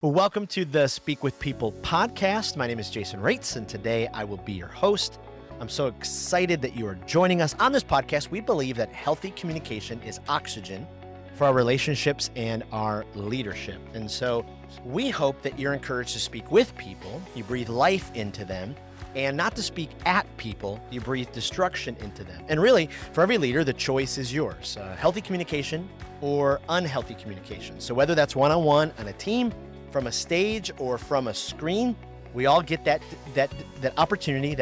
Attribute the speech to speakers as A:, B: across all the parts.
A: Well, welcome to the Speak with People podcast. My name is Jason Raitz, and today I will be your host. I'm so excited that you are joining us on this podcast. We believe that healthy communication is oxygen for our relationships and our leadership. And so we hope that you're encouraged to speak with people, you breathe life into them, and not to speak at people, you breathe destruction into them. And really, for every leader, the choice is yours, healthy communication or unhealthy communication. So whether that's one-on-one on a team, from a stage or from a screen, we all get that opportunity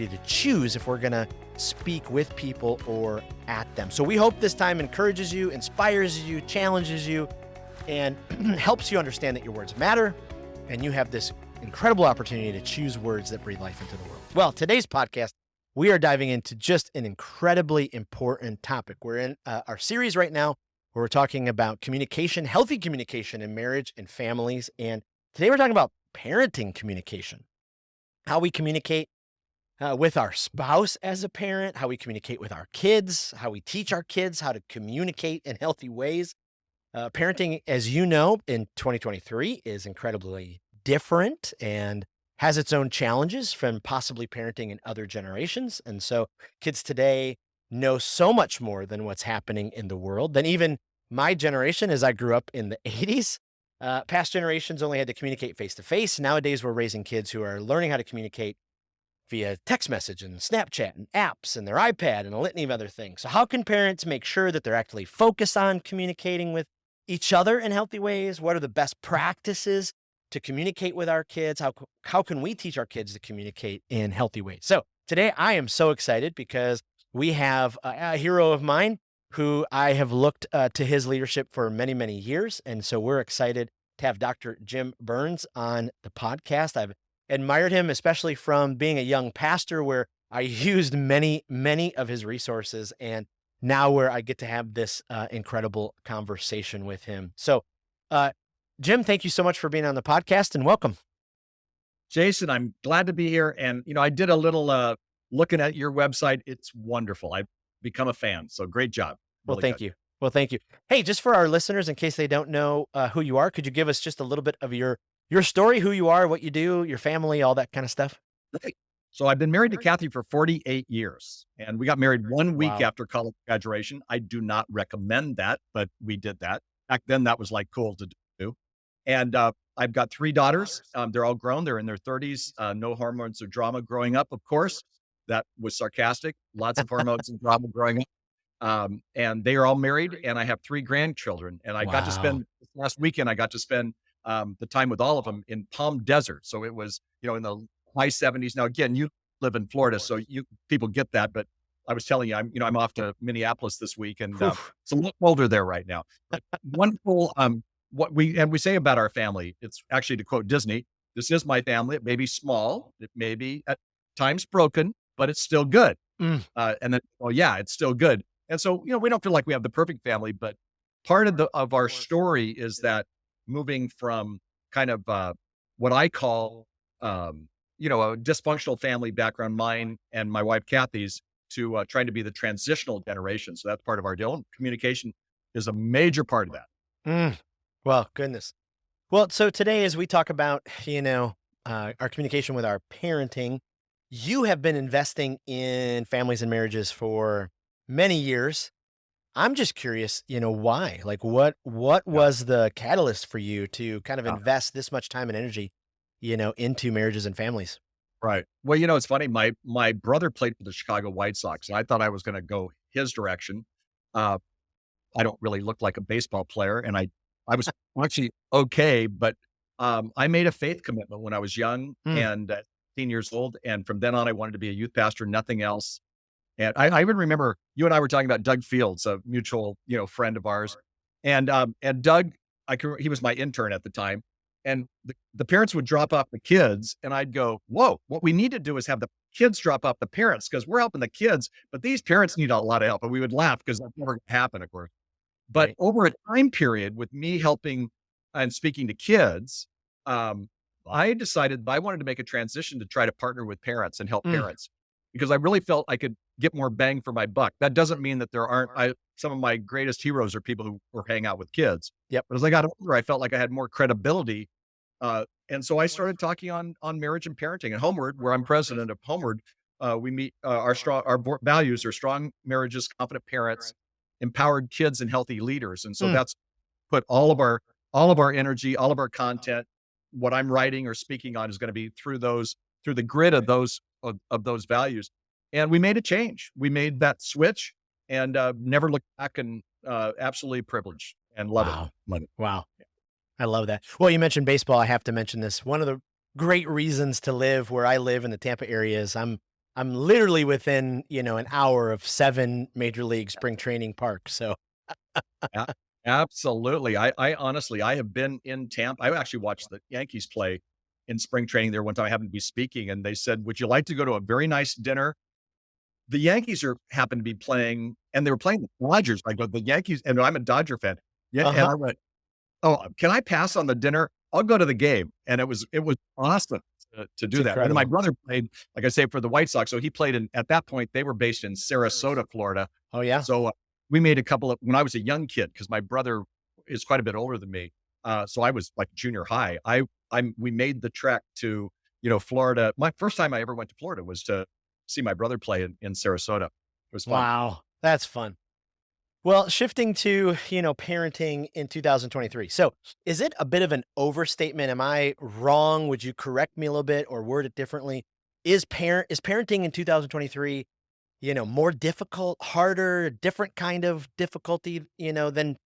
A: to choose if we're going to speak with people or at them. So we hope this time encourages you, inspires you, challenges you, and helps you understand that your words matter, and you have this incredible opportunity to choose words that breathe life into the world. Well, today's podcast, we are diving into just an incredibly important topic. We're in our series right now where we're talking about communication, healthy communication in marriage and families. And today we're talking about parenting communication, how we communicate with our spouse as a parent, how we communicate with our kids, how we teach our kids how to communicate in healthy ways. Parenting, as you know, in 2023 is incredibly different and has its own challenges from possibly parenting in other generations. And so kids today know so much more than what's happening in the world than even my generation, as I grew up in the 80s. Past generations only had to communicate face to face. Nowadays, we're raising kids who are learning how to communicate via text message and Snapchat and apps and their iPad and a litany of other things. So how can parents make sure that they're actually focused on communicating with each other in healthy ways? What are the best practices to communicate with our kids? How can we teach our kids to communicate in healthy ways? So today I am so excited because we have a hero of mine who I have looked to his leadership for many, many years. And so we're excited to have Dr. Jim Burns on the podcast. I've admired him, especially from being a young pastor where I used many, many of his resources, and now where I get to have this incredible conversation with him. So, Jim, thank you so much for being on the podcast and welcome.
B: Jason, I'm glad to be here. And, I did a little looking at your website. It's wonderful. I've become a fan. So great job.
A: Well,
B: Really
A: thank
B: good.
A: you. Well, thank you. Hey, just for our listeners, in case they don't know who you are, could you give us just a little bit of your story, who you are, what you do, your family, all that kind of stuff?
B: Great. So I've been married to Kathy for 48 years, and we got married 1 week
A: Wow.
B: after college graduation. I do not recommend that, but we did that. Back then, that was like cool to do. And I've got 3 daughters. They're all grown. They're in their 30s. No hormones or drama growing up, of course. That was sarcastic. Lots of hormones and drama growing up. And they are all married, and I have 3 grandchildren. And I got to
A: Wow.
B: spend last weekend, the time with all of them in Palm Desert. So it was, in the high 70s. Now, again, you live in Florida, so people get that. But I was telling you, I'm off to Minneapolis this week, and
A: Oof.
B: it's a little colder there right now. But wonderful. What we say about our family, it's actually, to quote Disney, this is my family. It may be small, it may be at times broken, but it's still good.
A: Mm.
B: And then, oh yeah, it's still good. And so, we don't feel like we have the perfect family, but part of our story is that moving from kind of what I call, a dysfunctional family background, mine and my wife Kathy's, to trying to be the transitional generation. So that's part of our deal. And communication is a major part of that.
A: Mm. Well, goodness. Well, so today, as we talk about, our communication with our parenting, you have been investing in families and marriages for many years. I'm just curious, why? Like, what
B: Yeah.
A: was the catalyst for you to kind of
B: Yeah.
A: invest this much time and energy, into marriages and families?
B: Right. Well, it's funny. My brother played for the Chicago White Sox, and I thought I was going to go his direction. Uh, I don't really look like a baseball player, and I was actually okay, but I made a faith commitment when I was young
A: Mm.
B: and 18 years old, and from then on, I wanted to be a youth pastor, nothing else. And I even remember you and I were talking about Doug Fields, a mutual friend of ours, and Doug, he was my intern at the time, and the parents would drop off the kids, and I'd go, "Whoa, what we need to do is have the kids drop off the parents because we're helping the kids, but these parents need a lot of help." And we would laugh because that never happened, of course. But
A: Right.
B: over a time period with me helping and speaking to kids, I decided that I wanted to make a transition to try to partner with parents and help
A: Mm.
B: parents because I really felt I could get more bang for my buck. That doesn't mean that there aren't some of my greatest heroes are people who hang out with kids.
A: Yep.
B: But as I got older, I felt like I had more credibility And so I started talking on marriage and parenting. And HomeWord, where I'm president of HomeWord, we meet our values are strong marriages, confident parents, empowered kids, and healthy leaders. And so
A: Mm.
B: that's put all of our energy, all of our content, what I'm writing or speaking on is going to be through the grid of those values. And we made a change. We made that switch and never looked back, and absolutely privileged and love it.
A: Wow.
B: Love it.
A: Wow. I love that. Well, you mentioned baseball. I have to mention this. One of the great reasons to live where I live in the Tampa area is I'm literally within, an hour of 7 major league spring training parks. So,
B: A- Absolutely. I honestly, I have been in Tampa. I actually watched the Yankees play in spring training there one time. I happened to be speaking, and they said, "Would you like to go to a very nice dinner?" The Yankees happened to be playing, and they were playing the Dodgers. I go, the Yankees, and I'm a Dodger fan. Yeah, and
A: uh-huh.
B: I went, "Oh, can I pass on the dinner? I'll go to the game." And it was awesome to
A: It's
B: do that. And my
A: incredible.
B: brother played, like I say, for the White Sox. So he played at that point, they were based in Sarasota, Florida.
A: Oh, yeah.
B: So we made a couple of, when I was a young kid, because my brother is quite a bit older than me. So I was like junior high. We made the trek to, Florida. My first time I ever went to Florida was to see my brother play in Sarasota. It was fun.
A: Wow. That's fun. Well, shifting to, parenting in 2023. So, is it a bit of an overstatement? Am I wrong? Would you correct me a little bit or word it differently? Is parenting in 2023, more difficult, harder, different kind of difficulty, than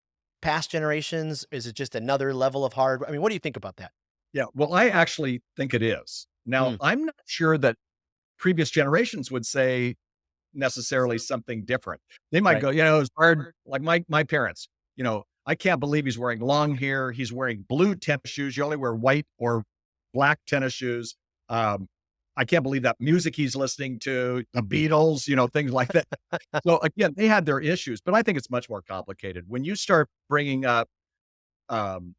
A: past generations? Is it just another level of hard? I mean, what do you think about that?
B: Yeah. Well, I actually think it is. Now,
A: Mm,
B: I'm not sure that previous generations would say necessarily something different. They might
A: right.
B: go, it's hard. Like my parents, I can't believe he's wearing long hair. He's wearing blue tennis shoes. You only wear white or black tennis shoes. Um, I can't believe that music he's listening to, the Beatles, things like that. So again, they had their issues, but I think it's much more complicated. When you start bringing up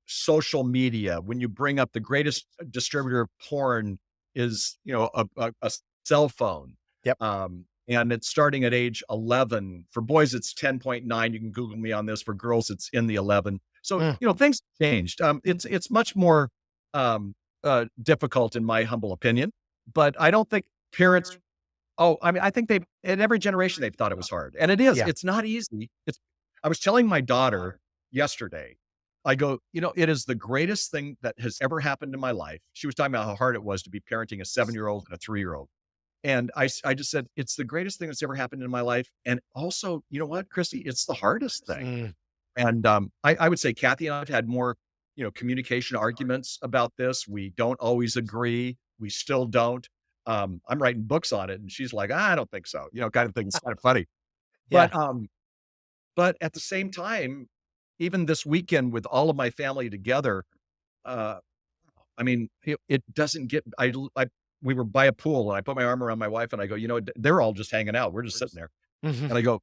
B: social media, when you bring up the greatest distributor of porn is, a cell phone.
A: Yep.
B: And it's starting at age 11. For boys, it's 10.9. You can Google me on this. For girls, it's in the 11. So,
A: Mm,
B: things have changed. It's much more difficult in my humble opinion, but I don't think parents, oh, I mean, I think in every generation, they've thought it was hard, and it is.
A: yeah.
B: It's not easy. I was telling my daughter yesterday, I go, it is the greatest thing that has ever happened in my life. She was talking about how hard it was to be parenting a 7-year-old and a 3-year-old. And I just said, it's the greatest thing that's ever happened in my life. And also, you know what, Christy, it's the hardest thing.
A: Mm,
B: And I would say Kathy and I have had more, communication arguments about this. We don't always agree. We still don't. I'm writing books on it, and she's like, I don't think so, kind of thing. It's kind of funny.
A: yeah.
B: But but at the same time, even this weekend with all of my family together, uh, I mean, it doesn't get. We were by a pool, and I put my arm around my wife, and I go, they're all just hanging out. We're just sitting there,
A: Mhm,
B: and I go,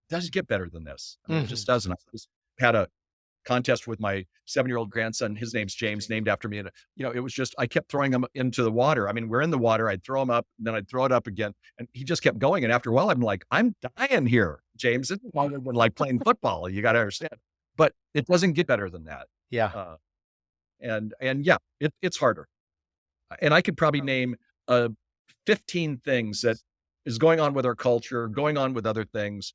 B: doesn't get better than this. I mean, it
A: mhm.
B: just doesn't. I just had a contest with my 7-year-old grandson. His name's James, named after me. And, it was just, I kept throwing him into the water. I mean, we're in the water. I'd throw him up, then I'd throw it up again. And he just kept going. And after a while, I'm like, I'm dying here, James. It's longer than like playing football. You got to understand. But it doesn't get better than that.
A: Yeah.
B: Uh, and yeah, it's harder. And I could probably name uh, 15 things that is going on with our culture, going on with other things.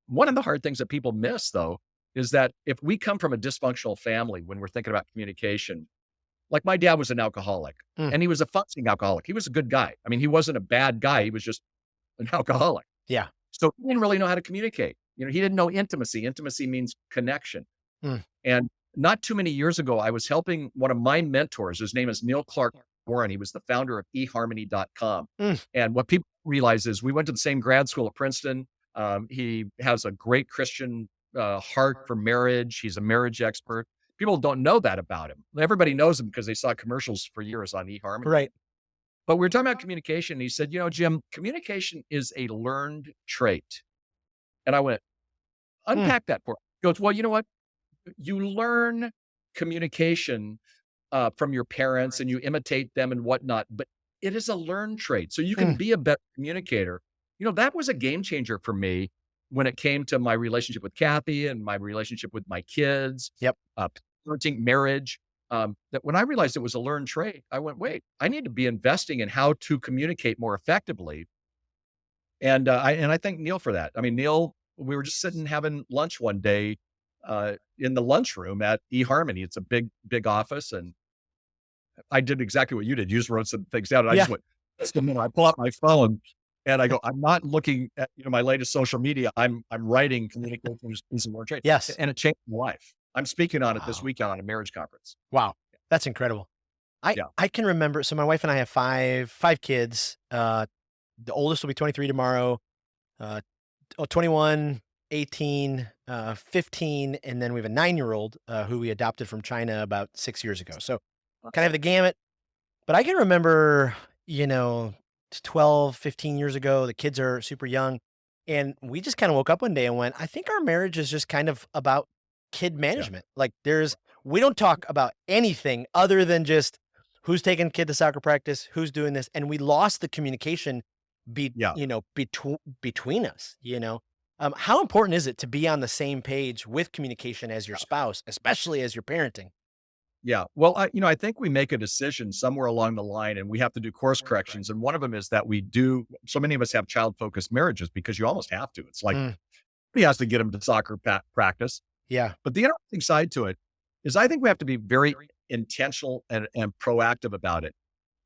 B: One of the hard things that people miss, though, is that if we come from a dysfunctional family when we're thinking about communication, like my dad was an alcoholic,
A: Mm,
B: and he was a functioning alcoholic. He was a good guy. I mean, he wasn't a bad guy. He was just an alcoholic.
A: yeah.
B: So he didn't really know how to communicate. He didn't know intimacy. Intimacy means connection.
A: Mm,
B: And not too many years ago, I was helping one of my mentors. His name is Neil Clark Warren. He was the founder of eharmony.com.
A: mm,
B: And what people realize is we went to the same grad school at Princeton. He has a great Christian heart for marriage. He's a marriage expert. People don't know that about him. Everybody knows him because they saw commercials for years on eHarmony.
A: right.
B: But we were talking about communication. And he said, Jim, communication is a learned trait. And I went,
A: Mm,
B: unpack that for me. He goes, well, you know what? You learn communication from your parents and you imitate them and whatnot, but it is a learned trait. So you can
A: mm,
B: be a better communicator. That was a game changer for me when it came to my relationship with Kathy and my relationship with my kids,
A: yep.
B: uh, parenting, marriage. that when I realized it was a learned trait, I went, wait, I need to be investing in how to communicate more effectively. And I thank Neil for that. I mean, Neil, we were just sitting having lunch one day in the lunchroom at eHarmony. It's a big office, and I did exactly what you did. You just wrote some things down, and I
A: Yeah.
B: just went, just a minute. I pull out my phone and I go, I'm not looking at my latest social media. I'm writing communication is a more trade,
A: Yes.
B: and it changed my life. I'm speaking on it this
A: Wow.
B: weekend on a marriage conference.
A: Wow. That's incredible.
B: Yeah,
A: I can remember, so my wife and I have five kids. The oldest will be 23 tomorrow. Uh, 21, 18, 15, and then we have a 9-year-old who we adopted from China about 6 years ago. So kind of have the gamut. But I can remember, 12, 15 years ago, the kids are super young. And we just kind of woke up one day and went, I think our marriage is just kind of about kid
B: yeah,
A: management. Like we don't talk about anything other than just who's taking kid to soccer practice, who's doing this. And we lost the communication
B: yeah.
A: between us. How important is it to be on the same page with communication as your spouse, especially as you're parenting?
B: Yeah. Well, I think we make a decision somewhere along the line and we have to do course corrections. And one of them is that so many of us have child focused marriages because you almost have to. It's like
A: Mm,
B: he has to get them to soccer practice.
A: yeah.
B: But the interesting side to it is I think we have to be very intentional and proactive about it.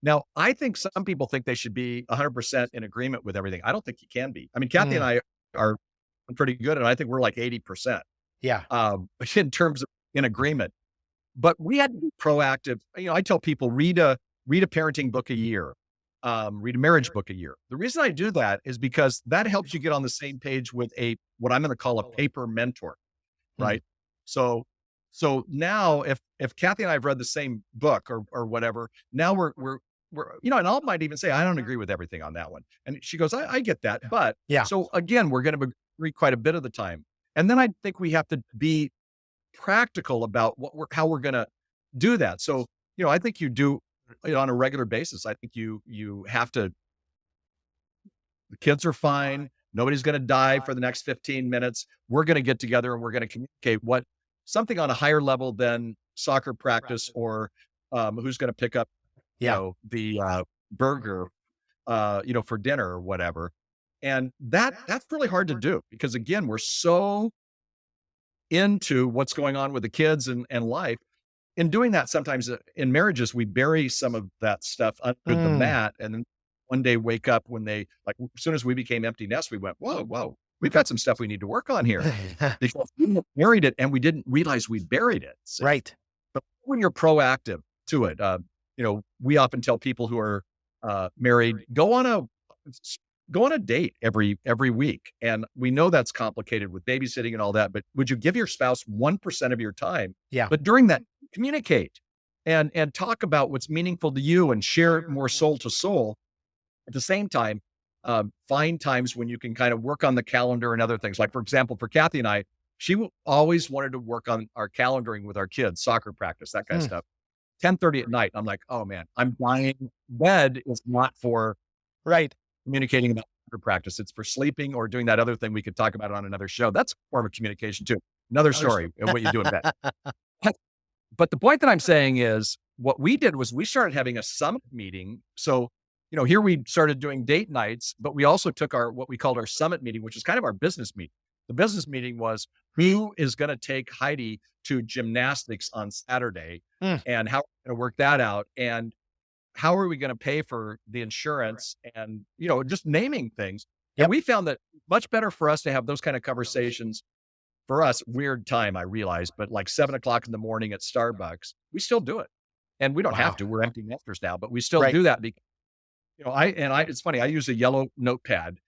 B: Now, I think some people think they should be 100% in agreement with everything. I don't think you can be. I mean, Kathy and
A: Mm,
B: I are pretty good, and I think we're like 80%
A: yeah.
B: in terms of in agreement. But we had to be proactive. I tell people read a parenting book a year, read a marriage book a year. The reason I do that is because that helps you get on the same page with what I'm going to call a paper mentor,
A: Mm,
B: right? So now if Kathy and I have read the same book or whatever, now and I might even say I don't agree with everything on that one, and she goes, I get that, but
A: yeah.
B: so again, we're going to agree quite a bit of the time, and then I think we have to be practical about how we're going to do that. So, I think you do it on a regular basis. I think you have to, the kids are fine. Nobody's going to die for the next 15 minutes. We're going to get together and we're going to communicate something on a higher level than soccer practice or who's going to pick up,
A: Yeah.
B: the burger, for dinner or whatever. And that's really hard to do because again, we're so into what's going on with the kids and life. In doing that, sometimes in marriages, we bury some of that stuff under the
A: Mm.
B: mat. And then one day wake up when as soon as we became empty nest, we went, whoa, we've got some stuff we need to work on here because we had buried it and we didn't realize we buried it. See?
A: Right.
B: But when you're proactive to it, we often tell people who are married, go on a date every week. And we know that's complicated with babysitting and all that, but would you give your spouse 1% of your time?
A: Yeah.
B: But during that, communicate and talk about what's meaningful to you and share more soul to soul. At the same time, find times when you can kind of work on the calendar and other things. Like, for example, for Kathy and I, always wanted to work on our calendaring with our kids, soccer practice, that kind of
A: Mm,
B: stuff. 10:30 at night. I'm like, oh man, I'm dying. Bed is not for
A: right.
B: communicating about soccer practice. It's for sleeping or doing that other thing we could talk about on another show. That's a form of communication too. Another story of what you do in bed. But the point that I'm saying is what we did was we started having a summit meeting. So, here we started doing date nights, but we also took what we called our summit meeting, which is kind of our business meeting. The business meeting was who is going to take Heidi to gymnastics on Saturday
A: Mm,
B: and how we're going to work that out. And how are we going to pay for the insurance and, just naming things. And
A: yep.
B: we found that much better for us to have those kind of conversations for us, weird time, I realize, but like 7 o'clock in the morning at Starbucks, we still do it. And we don't have
A: Wow.
B: to. We're empty nesters now, but we still
A: Right.
B: do that because, it's funny. I use a yellow notepad.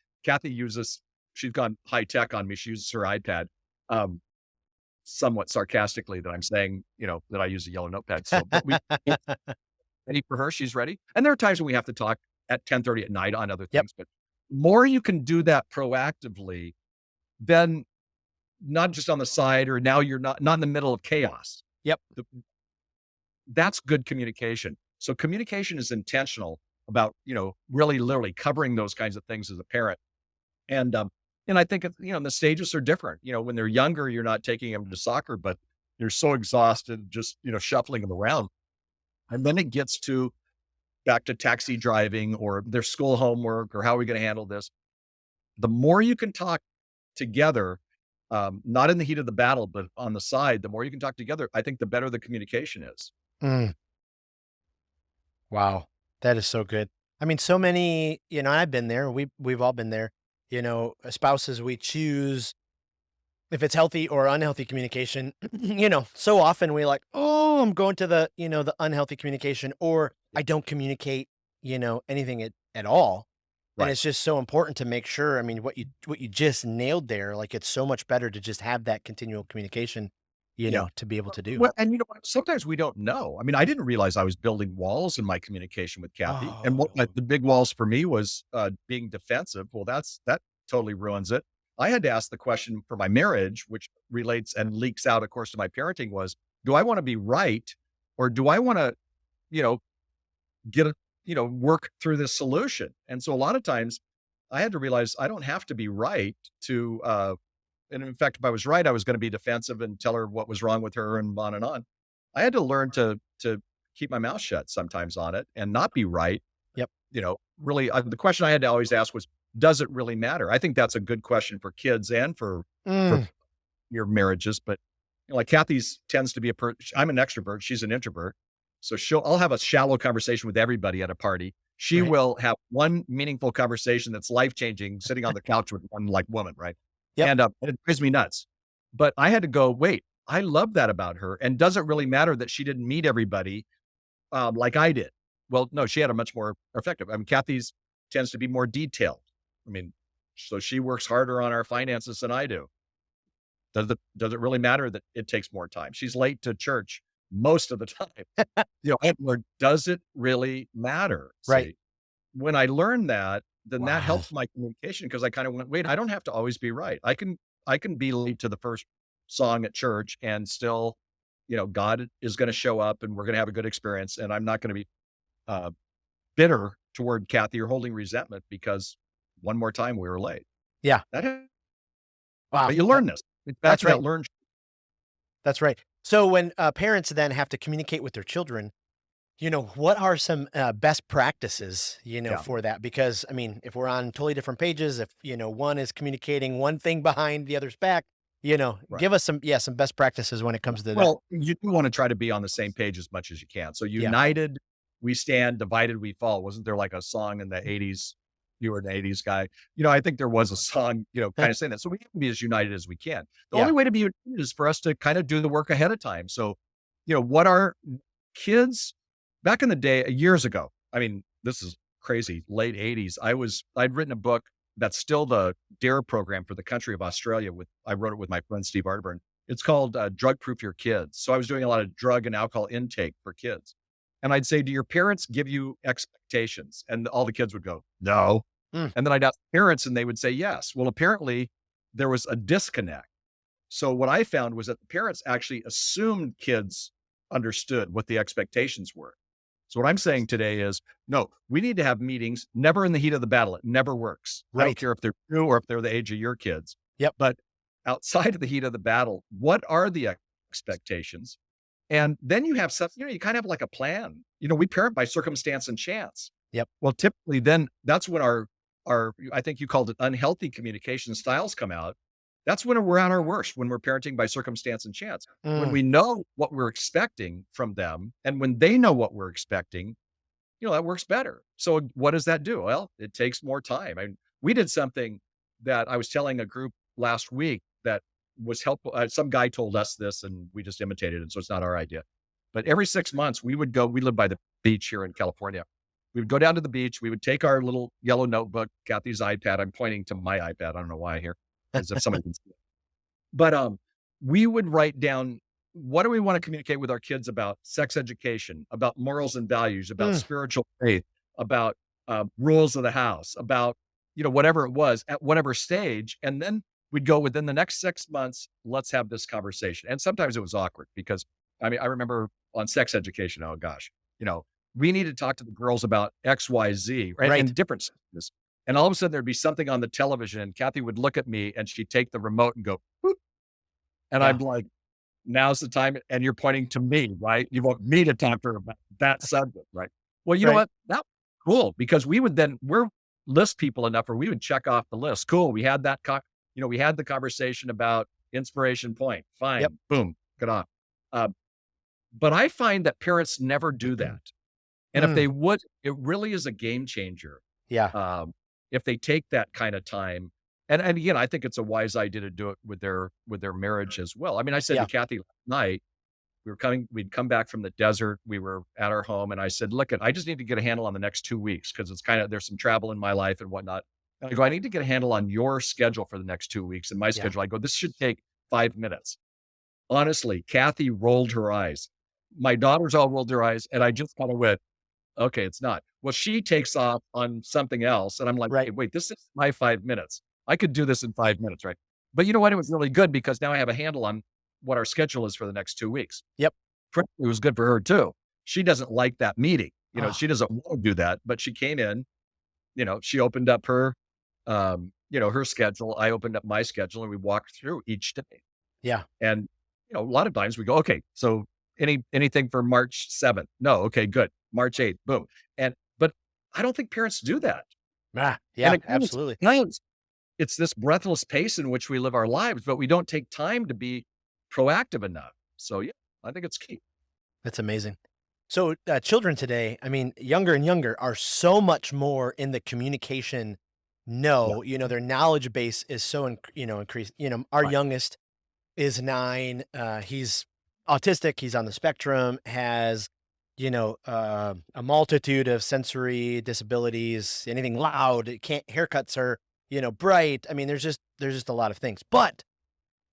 B: She's gone high tech on me. She uses her iPad, somewhat sarcastically that I'm saying, that I use a yellow notepad. So, but we ready for her. She's ready. And there are times when we have to talk at 10:30 at night on other
A: Yep.
B: things, but more you can do that proactively, then not just on the side or now you're not in the middle of chaos.
A: Yep.
B: That's good communication. So communication is intentional about, really literally covering those kinds of things as a parent. And I think, the stages are different. When they're younger, you're not taking them to soccer, but You're so exhausted, just, shuffling them around. And then it gets to back to taxi driving or their school homework or how are we going to handle this? The more you can talk together, not in the heat of the battle, but on the side, the more you can talk together, I think the better the communication is.
A: Mm. Wow. That is so good. I mean, so many, I've been there. We've all been there. Spouses we choose if it's healthy or unhealthy communication, so often we like, oh, I'm going to the unhealthy communication, or I don't communicate, anything at all. And
B: Right.
A: it's just so important to make sure. I mean, what you just nailed there, like it's so much better to just have that continual communication,
B: Yeah.
A: to be able to do.
B: Well, and you know what? Sometimes we don't know. I mean, I didn't realize I was building walls in my communication with Kathy. And
A: Oh,
B: the big walls for me was being defensive. Well, that totally ruins it. I had to ask the question for my marriage, which relates and leaks out, of course, to my parenting was, do I want to be right? Or do I want to, you know, get a, work through this solution? And so a lot of times I had to realize I don't have to be right to, and in fact, if I was right, I was going to be defensive and tell her what was wrong with her and on and on. I had to learn to keep my mouth shut sometimes on it and not be right.
A: yep.
B: Really, the question I had to always ask was, does it really matter? I think that's a good question for kids and for
A: Mm,
B: your marriages. But like Kathy's tends to be I'm an extrovert, she's an introvert, so I'll have a shallow conversation with everybody at a party. She
A: right.
B: will have one meaningful conversation that's life changing, sitting on the couch with one like woman, right?
A: Yep.
B: And it drives me nuts. But I had to go, wait, I love that about her. And does it really matter that she didn't meet everybody like I did? Well, no, she had a much more effective. I mean, Kathy's tends to be more detailed. I mean, so she works harder on our finances than I do. Does it really matter that it takes more time? She's late to church most of the time. And does it really matter?
A: Right.
B: See, when I learned that, then that
A: Wow.
B: helped my communication because I kind of went, wait, I don't have to always be right. I can be late to the first song at church and still, God is going to show up and we're going to have a good experience. And I'm not going to be uh, bitter toward Kathy or holding resentment because one more time we were late.
A: Yeah.
B: That,
A: Wow.
B: but you learn this. It's back
A: That's
B: to that
A: right.
B: learn.
A: That's right. So when parents then have to communicate with their children, what are some best practices,
B: Yeah.
A: for that? Because I mean, if we're on totally different pages, if one is communicating one thing behind the other's back,
B: Right.
A: give us some best practices when it
B: Yeah.
A: comes to that.
B: Well, you do want to try to be on the same page as much as you can. So
A: Yeah.
B: united we stand, divided we fall. Wasn't there like a song in the 80s? You were an 80s guy. I think there was a song, kind of saying that. So we can be as united as we can. The
A: Yeah.
B: only way to be united is for us to kind of do the work ahead of time. So, what our kids back in the day, years ago, I mean, this is crazy, late 80s. I'd written a book that's still the DARE program for the country of Australia. I wrote it with my friend Steve Arterburn. It's called Drug Proof Your Kids. So I was doing a lot of drug and alcohol intake for kids. And I'd say, do your parents give you expectations? And all the kids would go, no.
A: Mm,
B: And then I'd ask parents and they would say, yes. Well, apparently there was a disconnect. So what I found was that the parents actually assumed kids understood what the expectations were. So what I'm saying today is, no, we need to have meetings, never in the heat of the battle. It never works. I don't
A: right.
B: care if they're 2 or if they're the age of your kids.
A: Yep.
B: But outside of the heat of the battle, what are the expectations? And then you have something, you kind of have like a plan. We parent by circumstance and chance.
A: Yep.
B: Well, typically then that's when our I think you called it unhealthy communication styles come out. That's when we're at our worst, when we're parenting by circumstance and chance. When
A: Mm,
B: we know what we're expecting from them and when they know what we're expecting, that works better. So what does that do? Well, it takes more time. I mean, we did something that I was telling a group last week that was helpful. Some guy told us this and we just imitated it. So it's not our idea. But every 6 months we live by the beach here in California. We would go down to the beach. We would take our little yellow notebook, Kathy's iPad. I'm pointing to my iPad. I don't know why here, as if someone can see it. But we would write down what do we want to communicate with our kids about sex education, about morals and values, about
A: mm,
B: spiritual faith, about rules of the house, about whatever it was at whatever stage, and then we'd go within the next 6 months. Let's have this conversation. And sometimes it was awkward because I remember on sex education. Oh gosh, we need to talk to the girls about X, Y, Z, right?
A: right.
B: And different sexes. And all of a sudden there'd be something on the television and Kathy would look at me and she'd take the remote and go, "Boop." And
A: Yeah.
B: I'm like, now's the time. And you're pointing to me, right? You want me to talk to her about that subject, right? Well, you know
A: Right.
B: what? That's cool because we're list people enough where we would check off the list. Cool. We had we had the conversation about inspiration point.
A: Yep.
B: Fine. Boom. Get off. Uh, but I find that parents never do that. And if
A: Mm.
B: they would, it really is a game changer.
A: Yeah.
B: Um, if they take that kind of time. And again, I think it's a wise idea to do it with their marriage as well. I mean, I said to
A: Yeah.
B: Kathy last night, we'd come back from the desert. We were at our home and I said, look, I just need to get a handle on the next 2 weeks because there's some travel in my life and whatnot. And I go, I need to get a handle on your schedule for the next 2 weeks and my
A: Yeah.
B: schedule. I go, this should take 5 minutes. Honestly, Kathy rolled her eyes. My daughters all rolled their eyes and I just kind of went, okay, it's not. Well, she takes off on something else. And I'm like,
A: Right.
B: hey, wait, this is my 5 minutes. I could do this in 5 minutes, right? But you know what? It was really good because now I have a handle on what our schedule is for the next 2 weeks.
A: Yep.
B: Frankly, it was good for her too. She doesn't like that meeting.
A: Oh,
B: She doesn't want to do that, but she came in, she opened up her, her schedule. I opened up my schedule and we walked through each day.
A: yeah.
B: And, a lot of times we go, okay, so anything for March 7th? No. Okay, good. March 8th, boom. But I don't think parents do that.
A: Ah,
B: And
A: yeah,
B: again,
A: absolutely.
B: it's this breathless pace in which we live our lives, but we don't take time to be proactive enough. So yeah, I think it's key.
A: That's amazing. So, children today, I mean, younger and younger, are so much more in the communication.
B: Yeah,
A: No, their knowledge base is so, increased. Our
B: right.
A: youngest is 9. He's autistic. He's on the spectrum. Has a multitude of sensory disabilities. Anything loud, it can't. Haircuts are bright. I mean, there's just a lot of things. But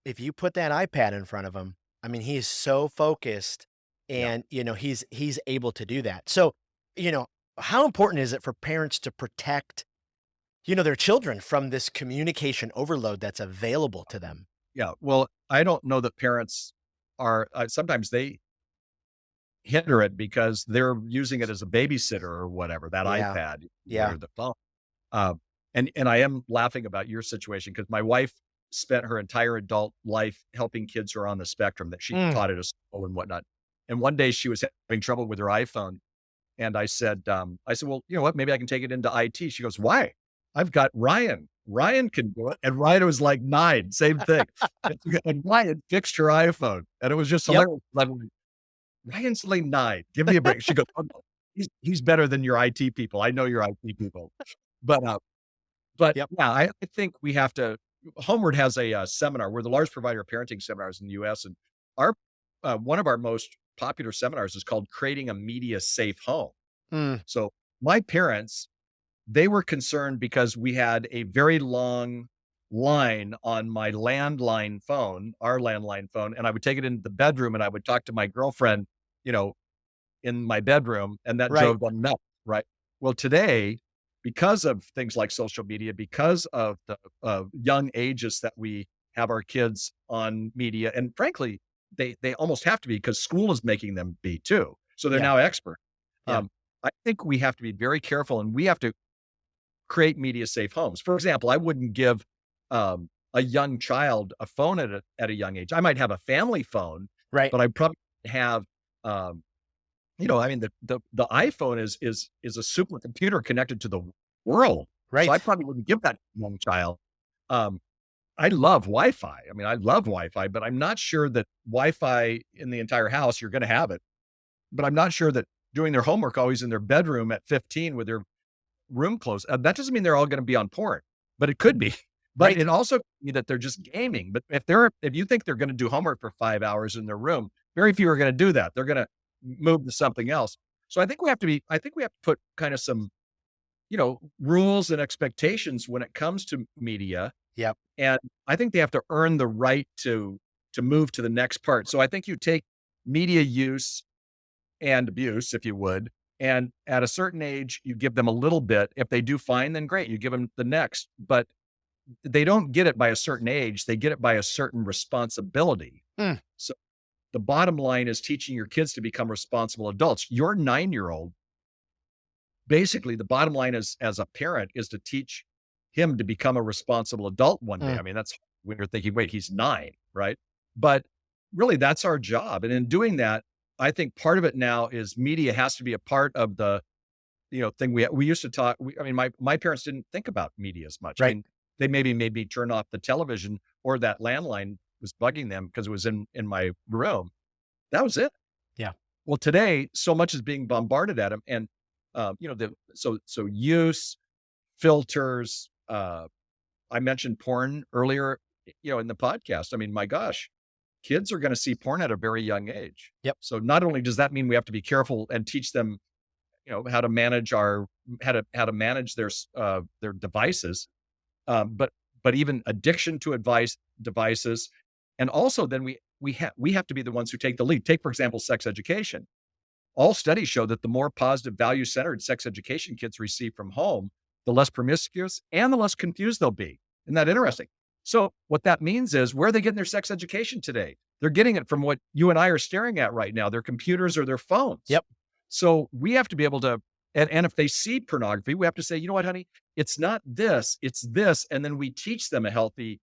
A: if you put that iPad in front of him, I mean, he is so focused
B: Yeah.
A: and, he's able to do that. So, you know, how important is it for parents to protect, their children from this communication overload that's available to them?
B: Yeah. Well, I don't know that parents are, sometimes they hinder it because they're using it as a babysitter or whatever, that
A: Yeah.
B: iPad
A: Yeah.
B: or the phone. Uh, and I am laughing about your situation because my wife spent her entire adult life helping kids who are on the spectrum that she
A: Mm.
B: taught at a school and whatnot. And one day she was having trouble with her iPhone. And I said, well, you know what? Maybe I can take it into IT. She goes, why? I've got Ryan. Ryan can do it. And Ryan was like 9, same thing. And Ryan fixed her iPhone. And it was just
A: Yep.
B: hilarious. Like, Ryan's like 9. Give me a break. She goes, oh, no, he's better than your IT people. I know your IT people. But
A: Yep.
B: yeah, I think we have to. HomeWord has a seminar. We're the largest provider of parenting seminars in the U.S. And our one of our most popular seminars is called "Creating a Media Safe Home."
A: Mm.
B: So my parents, they were concerned because we had a very long line on my landline phone, our landline phone, and I would take it into the bedroom and I would talk to my girlfriend, you know, in my bedroom, and that
A: Right.
B: drove them nuts, right? Well, today, because of things like social media, because of the young ages that we have our kids on media, and frankly, they almost have to be because school is making them be too. So they're
A: Yeah.
B: now expert.
A: Yeah.
B: I think we have to be very careful, and we have to create media safe homes. For example, I wouldn't give a young child a phone at a young age. I might have a family phone,
A: Right.
B: but I probably have um, I mean, the iPhone is a supercomputer connected to the world. So I
A: Right.
B: probably wouldn't give that to a young child. Um, I love Wi-Fi. I mean, I love Wi-Fi, but I'm not sure that Wi-Fi in the entire house, you're going to have it. But I'm not sure that doing their homework always in their bedroom at 15 with their room closed. That doesn't mean they're all going to be on porn, but it could be. But
A: Right.
B: it also could be that they're just gaming. But if you think they're going to do homework for 5 hours in their room, very few are going to do that. They're going to move to something else. So I think we have to put kind of some, rules and expectations when it comes to media.
A: Yep.
B: And I think they have to earn the right to move to the next part. So I think you take media use and abuse, if you would, and at a certain age, you give them a little bit. If they do fine, then great, you give them the next. But they don't get it by a certain age, they get it by a certain responsibility.
A: Mm.
B: So the bottom line is teaching your kids to become responsible adults. Your 9-year-old, basically, the bottom line is, as a parent, is to teach him to become a responsible adult one day.
A: Mm.
B: I mean, that's when you're thinking, wait, he's 9, right? But really that's our job. And in doing that, I think part of it now is media has to be a part of the, thing we used to talk. I mean, my parents didn't think about media as much. I
A: Right.
B: mean, they maybe made me turn off the television or that landline was bugging them because it was in my room. That was it.
A: Yeah.
B: Well, today, so much is being bombarded at them, and so use filters. I mentioned porn earlier, in the podcast. I mean, my gosh, kids are going to see porn at a very young age.
A: Yep.
B: So not only does that mean we have to be careful and teach them, how to manage how to manage their devices, but even addiction to advice devices, and also then we have to be the ones who take the lead. Take for example, sex education. All studies show that the more positive, value-centered sex education kids receive from home, the less promiscuous and the less confused they'll be. Isn't that interesting? So what that means is, where are they getting their sex education today? They're getting it from what you and I are staring at right now, their computers or their phones.
A: Yep.
B: So we have to be able to, and if they see pornography, we have to say, you know what, honey, it's not this, it's this. And then we teach them a healthy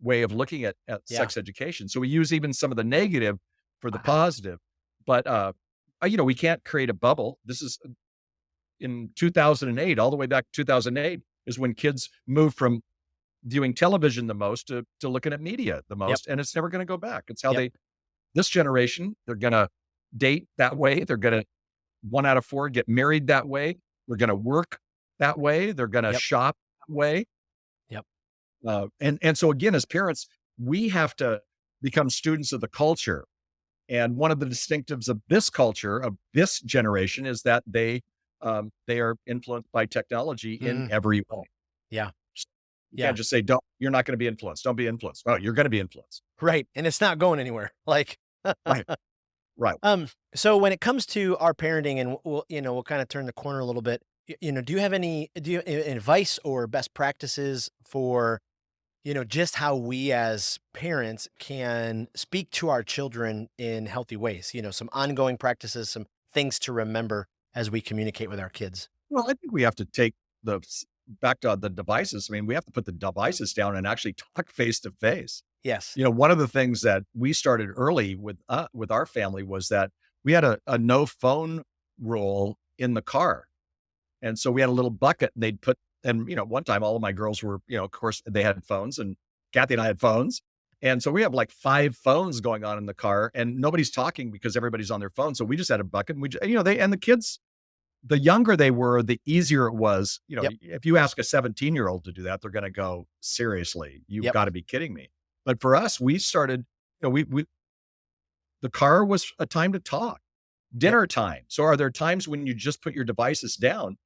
B: way of looking at
A: Yeah.
B: sex education. So we use even some of the negative for the
A: Wow.
B: positive, but we can't create a bubble. This is in 2008, all the way back to 2008 is when kids moved from viewing television the most to looking at media the
A: Yep.
B: most. And it's never going to go back. It's how
A: Yep.
B: this generation, they're going to date that way. They're going to 1 out of 4 get married that way. They're going to work that way. They're going to
A: Yep.
B: shop that way.
A: Yep.
B: And so again, as parents, we have to become students of the culture. And one of the distinctives of this culture, of this generation, is that they are influenced by technology in
A: Mhm.
B: every way.
A: Yeah.
B: You
A: Yeah.
B: can't just say, you're not going to be influenced. Don't be influenced. Oh, you're going to be influenced.
A: Right. And it's not going anywhere. Like,
B: Right. Right.
A: so when it comes to our parenting, and we'll kind of turn the corner a little bit, do you have advice or best practices for, just how we as parents can speak to our children in healthy ways, some ongoing practices, some things to remember as we communicate with our kids?
B: Well, I think we have to take back to the devices. I mean, we have to put the devices down and actually talk face to face.
A: Yes.
B: One of the things that we started early with our family was that we had a no phone rule in the car. And so we had a little bucket and one time all of my girls were, of course they had phones, and Kathy and I had phones. And so we have like 5 phones going on in the car and nobody's talking because everybody's on their phone. So we just had a bucket, and the kids, the younger they were, the easier it was.
A: Yep.
B: If you ask a 17-year-old to do that, they're going to go, seriously, you've
A: Yep.
B: got to be kidding me. But for us, we started, the car was a time to talk, dinner time. So are there times when you just put your devices down?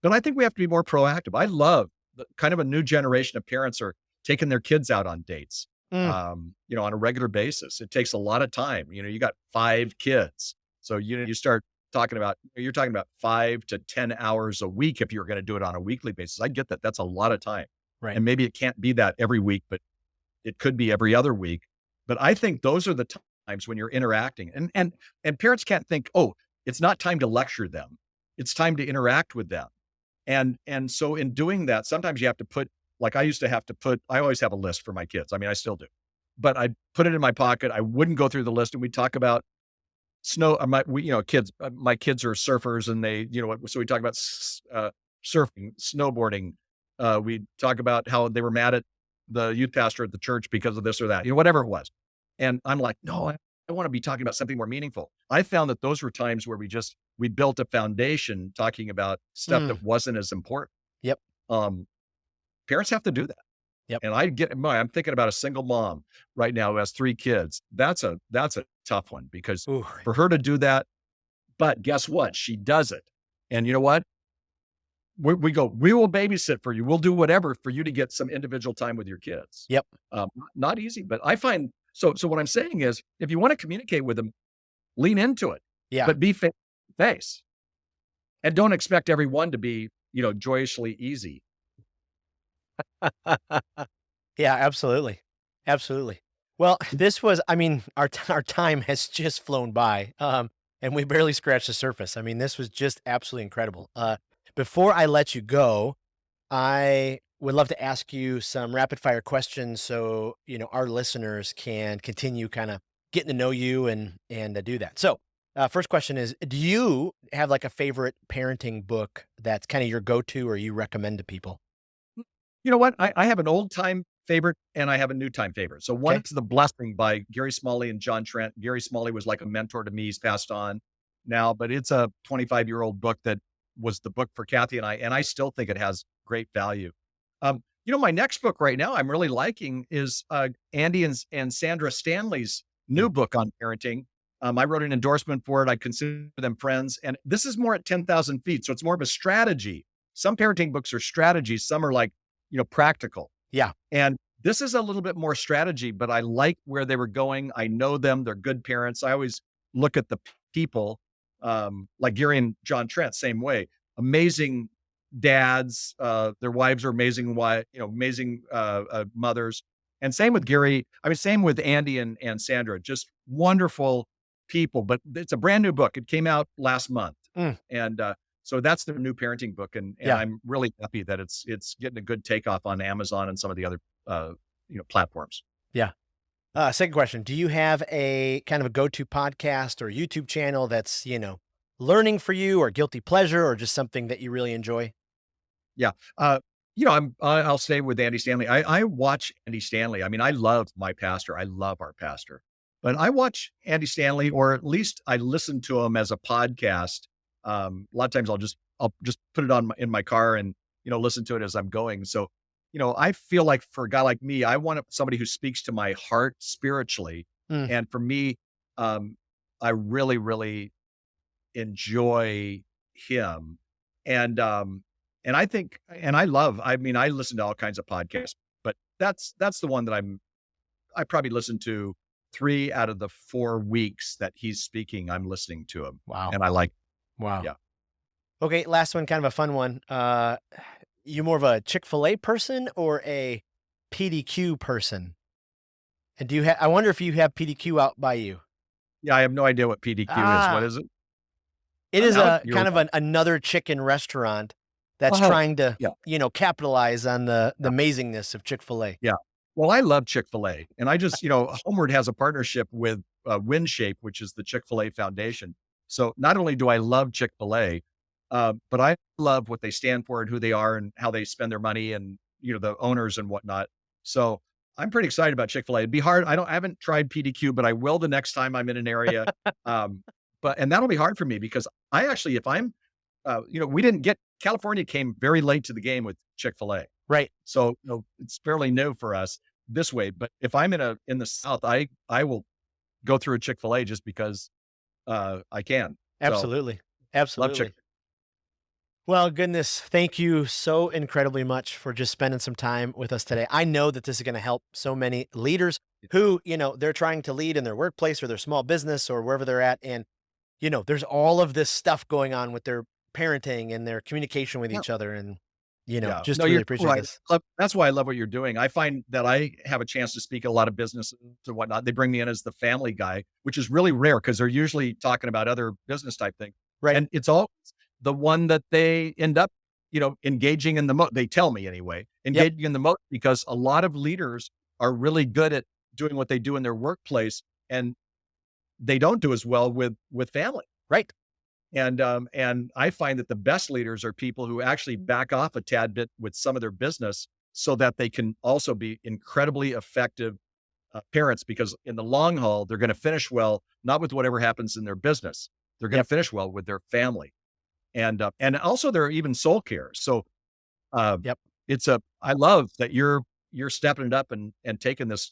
B: But I think we have to be more proactive. I love kind of a new generation of parents are taking their kids out on dates,
A: Mm.
B: on a regular basis. It takes a lot of time. You got 5 kids. So, you start you're talking about 5 to 10 hours a week if you're going to do it on a weekly basis. I get that. That's a lot of time.
A: Right.
B: And maybe it can't be that every week, but it could be every other week. But I think those are the times when you're interacting, and parents can't think, oh, it's not time to lecture them. It's time to interact with them. And so in doing that, sometimes you have to put, like I used to have to put, I always have a list for my kids. I mean, I still do, but I put it in my pocket. I wouldn't go through the list, and we talk about snow. Kids, my kids are surfers, and they, so we talk about surfing, snowboarding. We talk about how they were mad at the youth pastor at the church because of this or that, whatever it was. And I'm like, no, I want to be talking about something more meaningful. I found that those were times where we built a foundation talking about stuff that wasn't as important.
A: Yep.
B: Parents have to do that.
A: Yep.
B: And I'm thinking about a single mom right now who has 3 kids. That's a tough one, because
A: Ooh.
B: for her to do that, but guess what? She does it. And you know what? We will babysit for you. We'll do whatever for you to get some individual time with your kids.
A: Yep.
B: Not easy, but I find, so what I'm saying is, if you want to communicate with them, lean into it.
A: Yeah.
B: But be face to face. And don't expect everyone to be, joyously easy.
A: Yeah, absolutely. Absolutely. Well, our time has just flown by, and we barely scratched the surface. I mean, this was just absolutely incredible. Before I let you go, I would love to ask you some rapid fire questions so, our listeners can continue kind of getting to know you and do that. So, first question is, do you have like a favorite parenting book that's kind of your go-to or you recommend to people?
B: You know what? I have an old time favorite and I have a new time favorite. So one
A: Okay.
B: is The Blessing by Gary Smalley and John Trent. Gary Smalley was like a mentor to me. He's passed on now, but it's a 25-year-old book that was the book for Kathy and I still think it has great value. My next book right now I'm really liking is Andy and Sandra Stanley's new book on parenting. I wrote an endorsement for it. I consider them friends. And this is more at 10,000 feet. So it's more of a strategy. Some parenting books are strategies. Some are like, practical.
A: Yeah.
B: And this is a little bit more strategy, but I like where they were going. I know them. They're good parents. I always look at the people, like Gary and John Trent, same way. Amazing dads. Their wives are amazing, amazing mothers. And same with Gary. I mean, same with Andy and Sandra, just wonderful people. But it's a brand new book. It came out last month.
A: Mm,
B: And so that's their new parenting book, and
A: yeah.
B: I'm really happy that it's getting a good takeoff on Amazon and some of the other platforms.
A: Yeah. Second question. Do you have a kind of a go-to podcast or YouTube channel that's, learning for you or guilty pleasure or just something that you really enjoy?
B: Yeah, I'll stay with Andy Stanley. I watch Andy Stanley. I mean, I love my pastor. I love our pastor, but I watch Andy Stanley, or at least I listen to him as a podcast. A lot of times I'll just put it on in my car and, listen to it as I'm going. So, I feel like for a guy like me, I want somebody who speaks to my heart spiritually.
A: Mm,
B: And for me, I really, really enjoy him. And I think, and I mean, I listen to all kinds of podcasts, but that's the one that I probably listen to 3 out of the 4 weeks that he's speaking. I'm listening to him,
A: wow.
B: and I like,
A: Wow.
B: yeah.
A: Okay. Last one, kind of a fun one. You more of a Chick-fil-A person or a PDQ person? And do you have, I wonder if you have PDQ out by you.
B: Yeah, I have no idea what PDQ is. What
A: Ah,
B: is it?
A: it is
B: Now
A: a
B: you're
A: kind of another chicken restaurant that's
B: Oh,
A: trying to,
B: yeah,
A: capitalize on the
B: yeah,
A: amazingness of Chick-fil-A.
B: yeah. Well, I love Chick-fil-A, and I just, HomeWord has a partnership with WinShape, which is the Chick-fil-A Foundation. So not only do I love Chick-fil-A, but I love what they stand for and who they are and how they spend their money and, the owners and whatnot. So I'm pretty excited about Chick-fil-A. It'd be hard. I haven't tried PDQ, but I will the next time I'm in an area. Um, and that'll be hard for me because I actually, if I'm, we didn't get California came very late to the game with Chick-fil-A.
A: Right.
B: So, it's fairly new for us this way. But if I'm in the South, I will go through a Chick-fil-A just because I can. So
A: Absolutely.
B: love Chick.
A: Absolutely. Well, goodness, thank you so incredibly much for just spending some time with us today. I know that this is going to help so many leaders who, they're trying to lead in their workplace or their small business or wherever they're at. And, there's all of this stuff going on with their parenting and their communication with
B: Yeah.
A: each other. And,
B: Yeah.
A: just
B: No,
A: really
B: you're
A: appreciate
B: right.
A: this.
B: That's why I love what you're doing. I find that I have a chance to speak at a lot of businesses and whatnot. They bring me in as the family guy, which is really rare because they're usually talking about other business type things.
A: Right.
B: And it's always the one that they end up, engaging in the most. They tell me anyway,
A: Yep.
B: engaging in the most because a lot of leaders are really good at doing what they do in their workplace, and they don't do as well with family.
A: Right.
B: And I find that the best leaders are people who actually back off a tad bit with some of their business so that they can also be incredibly effective parents, because in the long haul, they're going to finish well, not with whatever happens in their business. They're going to
A: Yep.
B: finish well with their family. And also they're even soul care. So
A: Yep.
B: I love that you're stepping it up and taking this,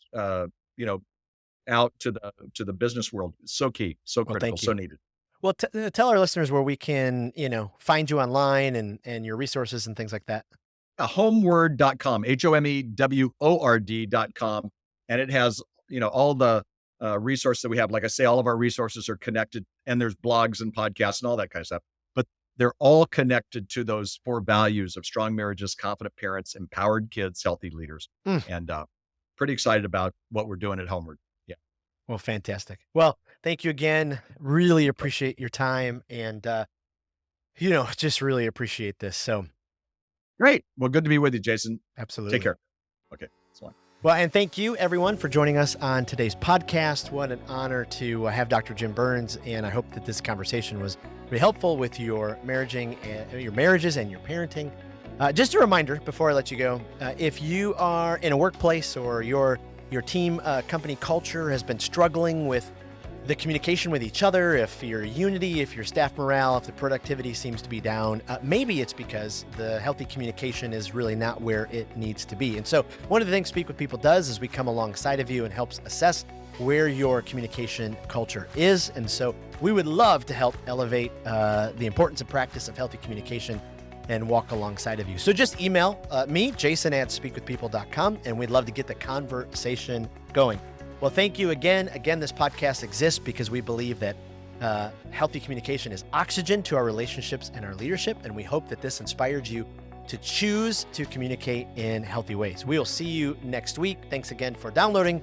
B: out to the business world. So key, so
A: Well,
B: critical,
A: thank
B: so
A: you.
B: needed.
A: Well, tell our listeners where we can, find you online and your resources and things like that.
B: HomeWord.com, HomeWord.com. And it has, all the resources that we have. Like I say, all of our resources are connected, and there's blogs and podcasts and all that kind of stuff. But they're all connected to those 4 values of strong marriages, confident parents, empowered kids, healthy leaders.
A: Mm.
B: And pretty excited about what we're doing at HomeWord. Yeah.
A: Well, fantastic. Well, thank you again. Really appreciate your time and, just really appreciate this. So
B: Great. Well, good to be with you, Jason.
A: absolutely.
B: Take care. Okay. So long.
A: Well, and thank you everyone for joining us on today's podcast. What an honor to have Dr. Jim Burns, and I hope that this conversation was really helpful with your marriages and your parenting. Just a reminder before I let you go, if you are in a workplace or your team company culture has been struggling with the communication with each other, if your unity, if your staff morale, if the productivity seems to be down, maybe it's because the healthy communication is really not where it needs to be. And so one of the things Speak With People does is we come alongside of you and helps assess where your communication culture is. And so we would love to help elevate the importance and practice of healthy communication and walk alongside of you. So just email me, jason@speakwithpeople.com, and we'd love to get the conversation going. Well, thank you again. Again, this podcast exists because we believe that healthy communication is oxygen to our relationships and our leadership, and we hope that this inspired you to choose to communicate in healthy ways. We will see you next week. Thanks again for downloading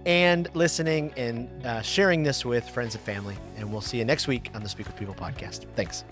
A: and listening and sharing this with friends and family, and we'll see you next week on the Speak With People podcast. Thanks.